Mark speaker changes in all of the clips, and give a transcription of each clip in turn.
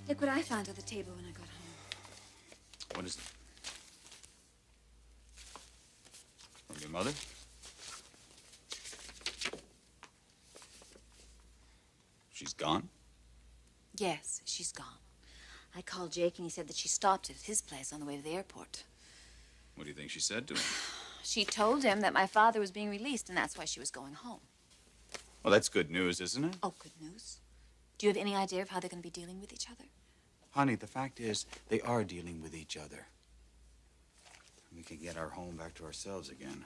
Speaker 1: Look what I found on the table when I got home.
Speaker 2: What is it? From your mother? She's gone?
Speaker 1: Yes, she's gone. I called Jake and he said that she stopped at his place on the way to the airport.
Speaker 2: What do you think she said to him?
Speaker 1: She told him that my father was being released and that's why she was going home.
Speaker 2: Well, that's good news, isn't it?
Speaker 1: Oh, good news. Do you have any idea of how they're going to be dealing with each other?
Speaker 2: Honey, the fact is, they are dealing with each other. We can get our home back to ourselves again.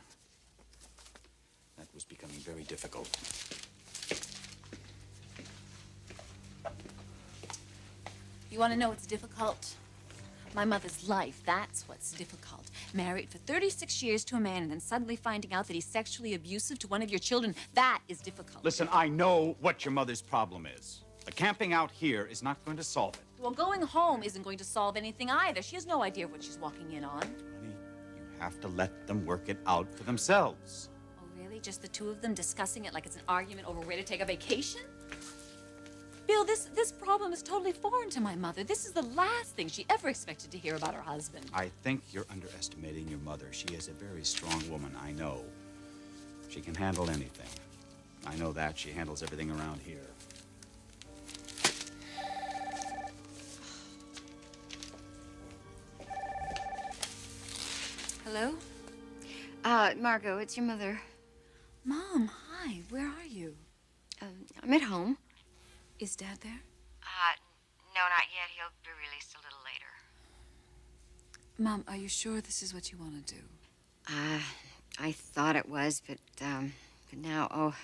Speaker 2: That was becoming very difficult.
Speaker 1: You want to know what's difficult? My mother's life, that's what's difficult. Married for 36 years to a man and then suddenly finding out that he's sexually abusive to one of your children, that is difficult.
Speaker 2: Listen, I know what your mother's problem is. But camping out here is not going to solve it.
Speaker 1: Well, going home isn't going to solve anything either. She has no idea what she's walking in on.
Speaker 2: Honey, you have to let them work it out for themselves.
Speaker 1: Oh, really? Just the two of them discussing it like it's an argument over where to take a vacation? Bill, this problem is totally foreign to my mother. This is the last thing she ever expected to hear about her husband.
Speaker 2: I think you're underestimating your mother. She is a very strong woman, I know. She can handle anything. I know that. She handles everything around here.
Speaker 1: Hello?
Speaker 3: Margo, it's your mother.
Speaker 1: Mom, hi. Where are you?
Speaker 3: I'm at home.
Speaker 1: Is Dad there?
Speaker 3: No, not yet. He'll be released a little later.
Speaker 1: Mom, are you sure this is what you want to do?
Speaker 3: I thought it was, but now, oh,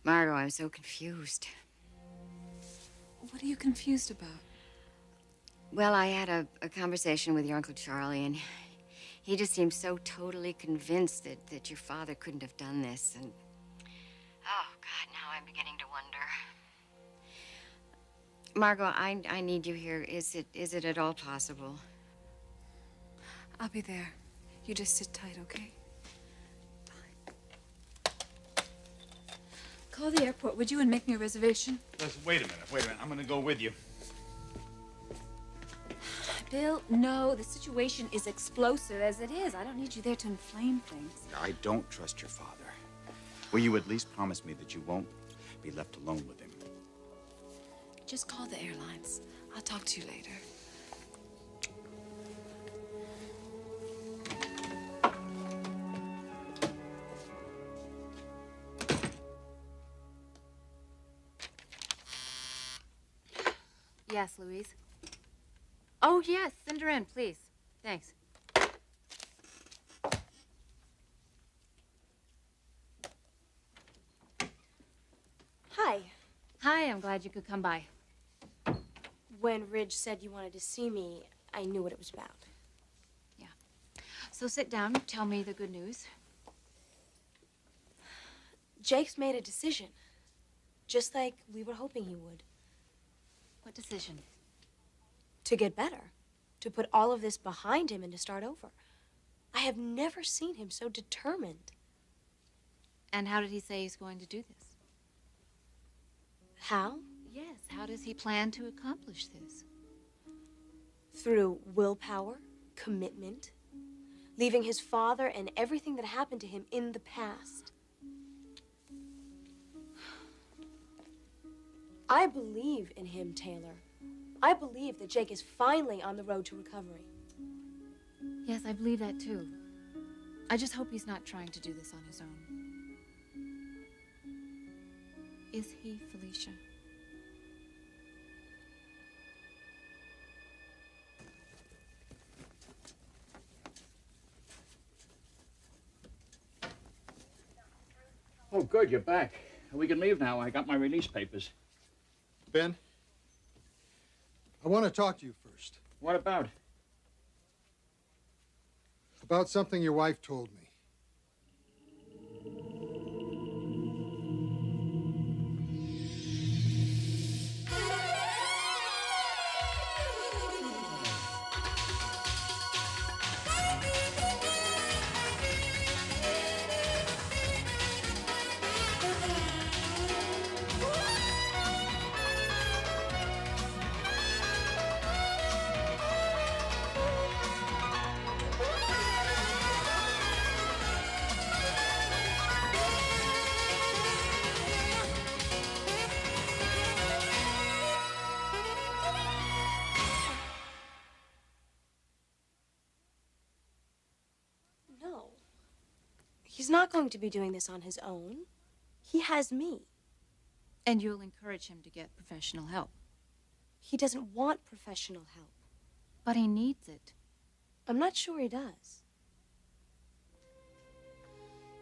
Speaker 3: Margo, I'm so confused.
Speaker 1: What are you confused about?
Speaker 3: Well, I had a conversation with your Uncle Charlie, and he just seemed so totally convinced that your father couldn't have done this, and... Oh, God, now I'm beginning to wonder. Margo, I need you here. Is it at all possible?
Speaker 1: I'll be there. You just sit tight, okay? Bye. Call the airport, would you, and make me a reservation?
Speaker 2: Listen, wait a minute. I'm gonna go with you.
Speaker 1: Bill, no, the situation is explosive as it is. I don't need you there to inflame things.
Speaker 2: I don't trust your father. Will you at least promise me that you won't be left alone with him?
Speaker 1: Just call the airlines. I'll talk to you later.
Speaker 3: Yes, Louise. Oh, yes, send her in, please. Thanks.
Speaker 4: Hi.
Speaker 3: Hi, I'm glad you could come by.
Speaker 4: When Ridge said you wanted to see me, I knew what it was about.
Speaker 3: Yeah. So sit down, tell me the good news.
Speaker 4: Jake's made a decision, just like we were hoping he would.
Speaker 3: What decision?
Speaker 4: To get better, to put all of this behind him and to start over. I have never seen him so determined.
Speaker 3: And how did he say he's going to do this?
Speaker 4: How?
Speaker 3: Yes, how does he plan to accomplish this?
Speaker 4: Through willpower, commitment, leaving his father and everything that happened to him in the past. I believe in him, Taylor. I believe that Jake is finally on the road to recovery.
Speaker 3: Yes, I believe that too. I just hope he's not trying to do this on his own. Is he, Felicia?
Speaker 5: Oh, good, you're back. We can leave now. I got my release papers.
Speaker 6: Ben, I want to talk to you first.
Speaker 5: What about?
Speaker 6: About something your wife told me.
Speaker 4: not going to be doing this on his own. He has me.
Speaker 1: And you'll encourage him to get professional help.
Speaker 4: He doesn't want professional help.
Speaker 1: But he needs it.
Speaker 4: I'm not sure he does.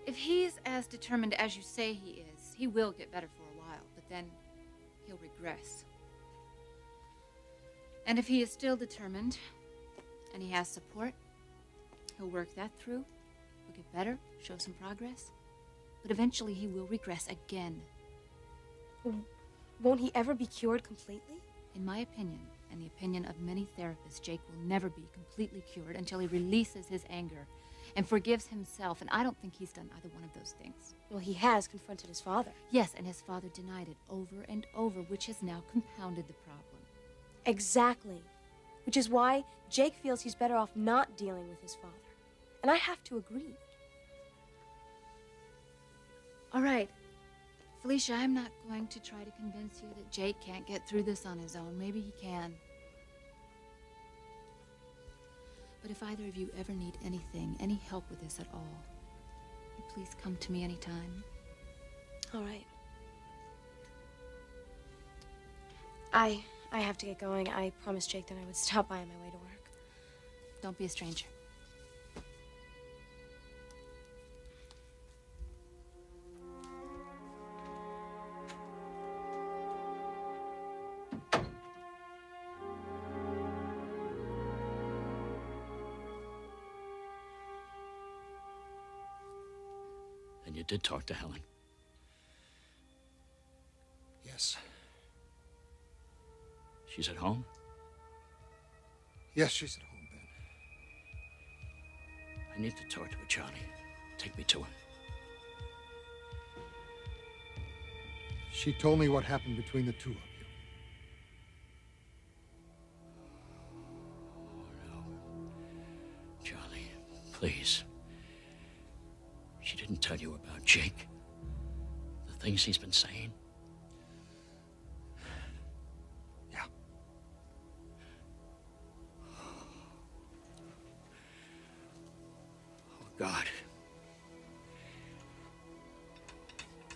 Speaker 1: If he's as determined as you say he is, he will get better for a while, but then he'll regress. And if he is still determined, and he has support, he'll work that through, he'll get better, show some progress, but eventually he will regress again.
Speaker 4: Won't he ever be cured completely?
Speaker 1: In my opinion, and the opinion of many therapists, Jake will never be completely cured until he releases his anger and forgives himself, and I don't think he's done either one of those things.
Speaker 4: Well, he has confronted his father.
Speaker 1: Yes, and his father denied it over and over, which has now compounded the problem.
Speaker 4: Exactly. Which is why Jake feels he's better off not dealing with his father. And I have to agree.
Speaker 1: All right. Felicia, I'm not going to try to convince you that Jake can't get through this on his own. Maybe he can. But if either of you ever need anything, any help with this at all, please come to me anytime.
Speaker 4: All right. I have to get going. I promised Jake that I would stop by on my way to work.
Speaker 1: Don't be a stranger.
Speaker 5: And you did talk to Helen?
Speaker 6: Yes.
Speaker 5: She's at home?
Speaker 6: Yes, she's at home, Ben.
Speaker 5: I need to talk to her, Charlie. Take me to her.
Speaker 6: She told me what happened between the two of you.
Speaker 5: Oh, no. Charlie, please. She didn't tell you about Jake? The things he's been saying?
Speaker 6: Yeah.
Speaker 5: Oh, God.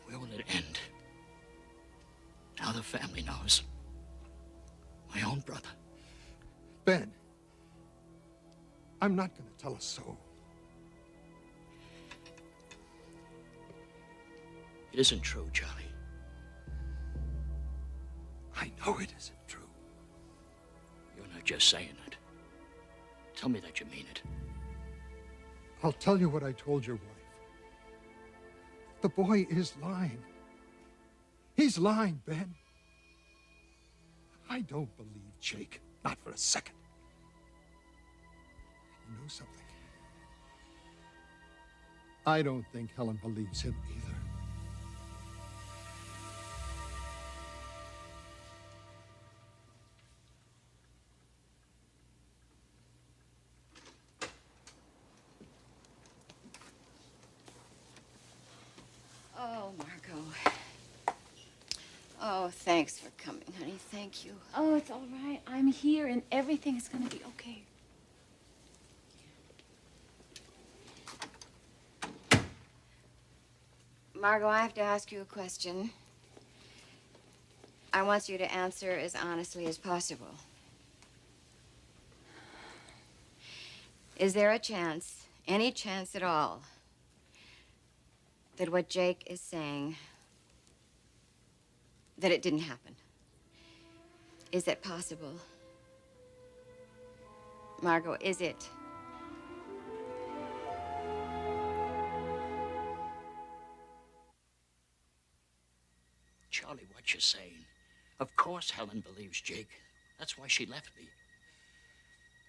Speaker 5: Where will it end? Now the family knows. My own brother.
Speaker 6: Ben, I'm not going to tell us so.
Speaker 5: It isn't true, Charlie.
Speaker 6: I know it isn't true.
Speaker 5: You're not just saying it. Tell me that you mean it.
Speaker 6: I'll tell you what I told your wife. The boy is lying. He's lying, Ben. I don't believe Jake, not for a second. You know something? I don't think Helen believes him either.
Speaker 3: Oh, Margo. Oh, thanks for coming, honey. Thank you.
Speaker 1: Oh, it's all right. I'm here, and everything is going to be okay.
Speaker 3: Margo, I have to ask you a question. I want you to answer as honestly as possible. Is there a chance, any chance at all, that what Jake is saying, that it didn't happen? Is that possible? Margo, is it?
Speaker 5: Charlie, what you're saying. Of course Helen believes Jake. That's why she left me.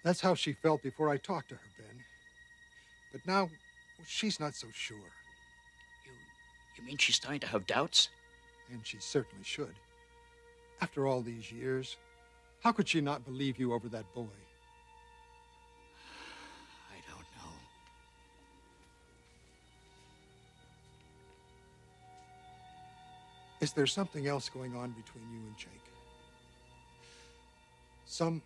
Speaker 6: That's how she felt before I talked to her, Ben. But now, well, she's not so sure.
Speaker 5: You mean she's starting to have doubts?
Speaker 6: And she certainly should. After all these years, how could she not believe you over that boy?
Speaker 5: I don't know.
Speaker 6: Is there something else going on between you and Jake? Some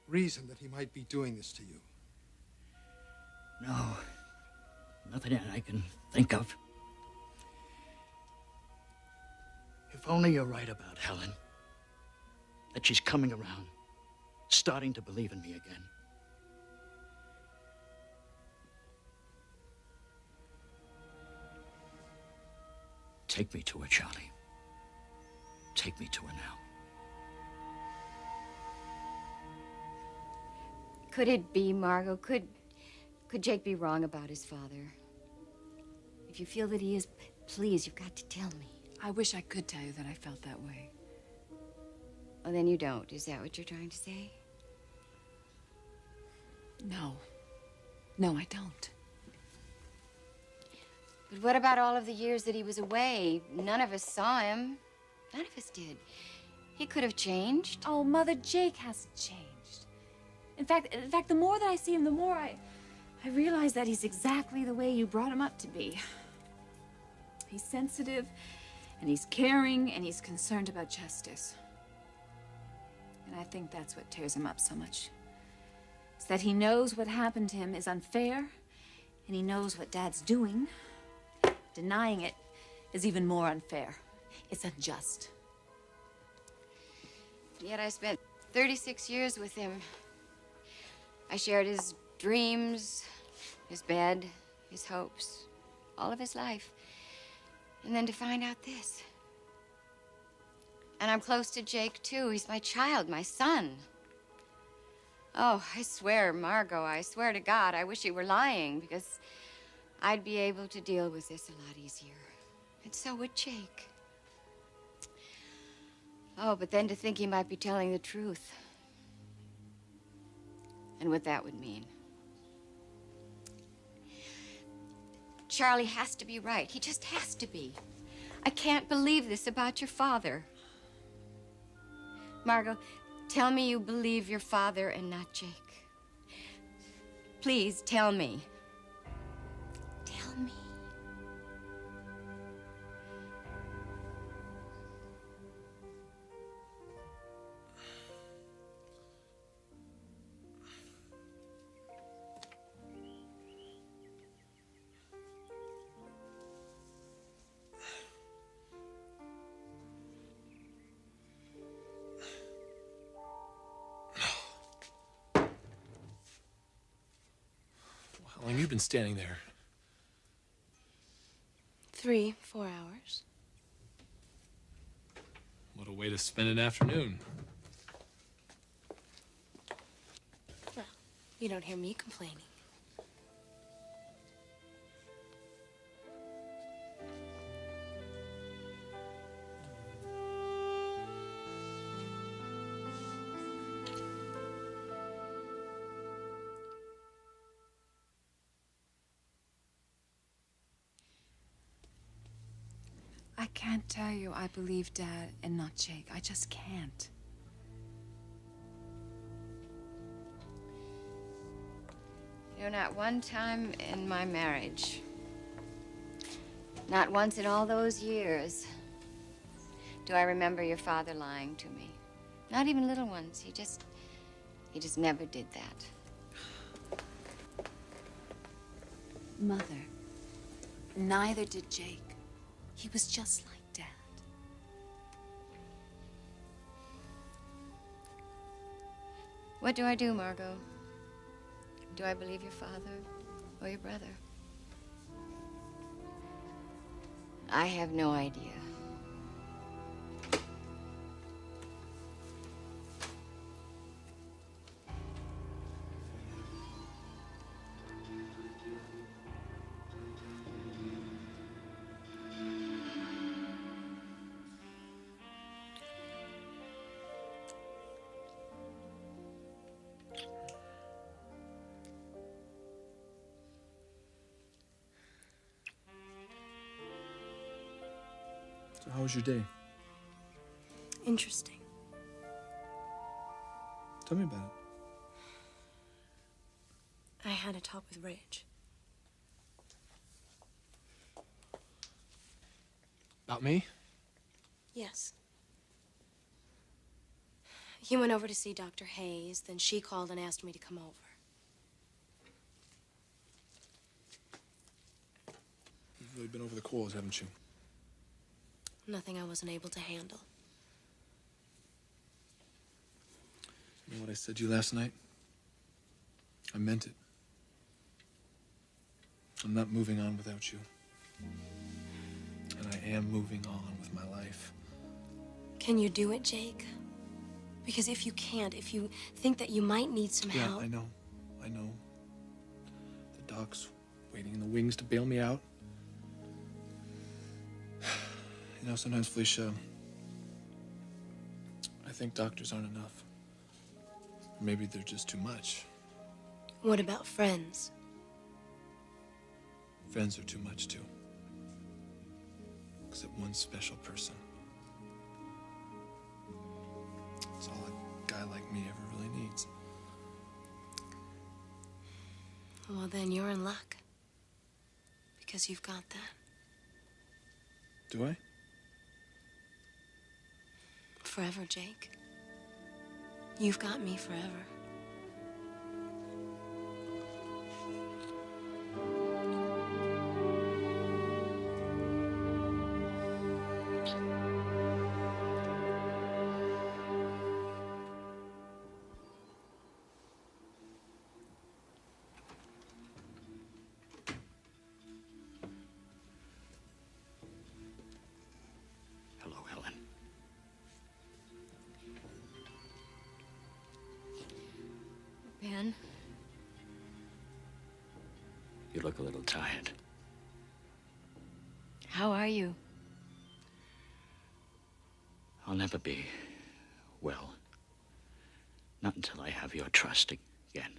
Speaker 6: reason that he might be doing this to you?
Speaker 5: No. Nothing I can think of. If only you're right about Helen. That she's coming around, starting to believe in me again. Take me to her, Charlie. Take me to her now.
Speaker 3: Could it be, Margo? Could Jake be wrong about his father? If you feel that he is, please, you've got to tell me.
Speaker 1: I wish I could tell you that I felt that way.
Speaker 3: Oh, then you don't. Is that what you're trying to say?
Speaker 1: No. No, I don't.
Speaker 3: But what about all of the years that he was away? None of us saw him. None of us did. He could have changed.
Speaker 1: Oh, Mother, Jake hasn't changed. In fact, the more that I see him, the more I realize that he's exactly the way you brought him up to be. He's sensitive, and he's caring, and he's concerned about justice. And I think that's what tears him up so much. It's that he knows what happened to him is unfair, and he knows what Dad's doing. Denying it is even more unfair. It's unjust.
Speaker 3: Yet I spent 36 years with him. I shared his dreams, his bed, his hopes, all of his life. And then to find out this. And I'm close to Jake, too. He's my child, my son. Oh, I swear, Margo, I swear to God, I wish he were lying, because I'd be able to deal with this a lot easier. And so would Jake. Oh, but then to think he might be telling the truth. And what that would mean. Charlie has to be right. He just has to be. I can't believe this about your father. Margo, tell me you believe your father and not Jake. Please, tell me. Tell me.
Speaker 7: How long have you been standing there?
Speaker 4: 3, 4 hours.
Speaker 7: What a way to spend an afternoon.
Speaker 4: Well, you don't hear me complaining.
Speaker 1: I can't tell you I believe Dad and not Jake. I just can't.
Speaker 3: You know, not one time in my marriage, not once in all those years, do I remember your father lying to me. Not even little ones. He just never did that.
Speaker 1: Mother, neither did Jake. He was just like Dad.
Speaker 3: What do I do, Margo? Do I believe your father or your brother? I have no idea.
Speaker 7: So how was your day?
Speaker 4: Interesting.
Speaker 7: Tell me about it.
Speaker 4: I had a talk with Ridge.
Speaker 7: About me?
Speaker 4: Yes. He went over to see Dr. Hayes, then she called and asked me to come over.
Speaker 7: You've really been over the coals, haven't you?
Speaker 4: Nothing I wasn't able to handle.
Speaker 7: You know what I said to you last night? I meant it. I'm not moving on without you. And I am moving on with my life.
Speaker 4: Can you do it, Jake? Because if you can't, if you think that you might need some help...
Speaker 7: Yeah, I know. The doc's waiting in the wings to bail me out. You know, sometimes, Felicia, I think doctors aren't enough. Or maybe they're just too much.
Speaker 4: What about friends?
Speaker 7: Friends are too much, too. Except one special person. It's all a guy like me ever really needs.
Speaker 4: Well, then you're in luck. Because you've got that.
Speaker 7: Do I?
Speaker 4: Forever, Jake. You've got me forever.
Speaker 5: Hello, Helen.
Speaker 3: Ben?
Speaker 5: You look a little tired.
Speaker 3: How are you?
Speaker 5: I'll never be well. Not until I have your trust again.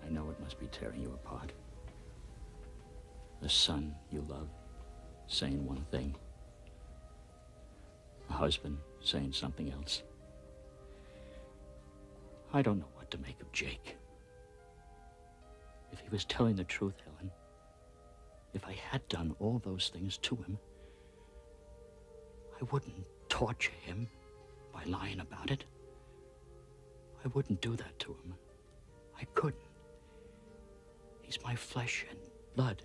Speaker 5: I know it must be tearing you apart. A son you love saying one thing. A husband saying something else. I don't know what to make of Jake. If he was telling the truth, Helen, if I had done all those things to him, I wouldn't torture him by lying about it. I wouldn't do that to him. I couldn't. He's my flesh and blood.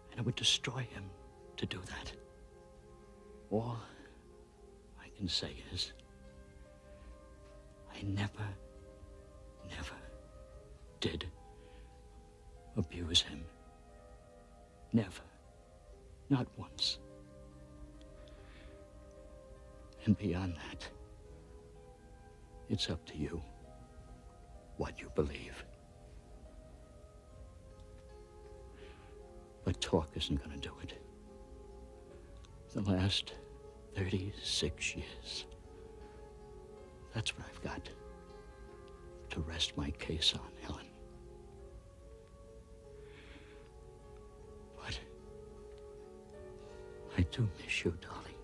Speaker 5: And it would destroy him to do that. All I can say is, I never did abuse him. Never. Not once. And beyond that, it's up to you what you believe. But talk isn't gonna do it. The last 36 years. That's what I've got to rest my case on, Helen. But I do miss you, darling.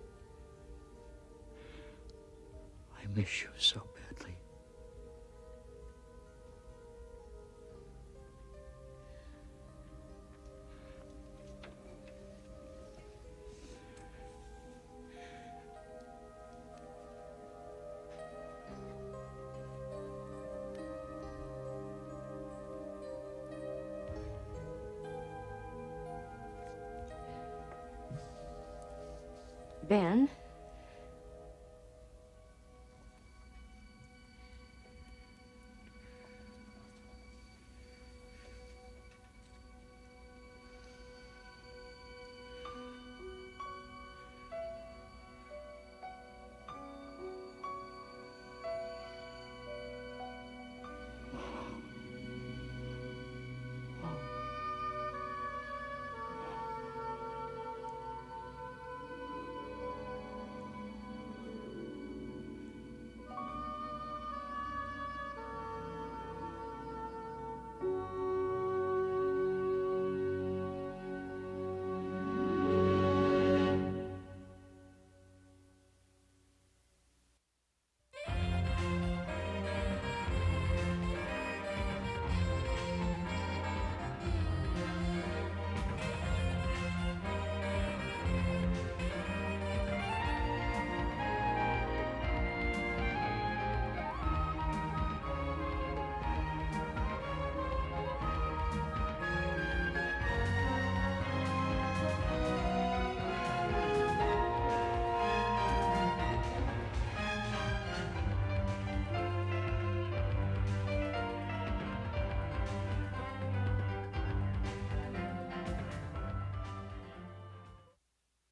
Speaker 5: I miss you so badly.
Speaker 3: Ben?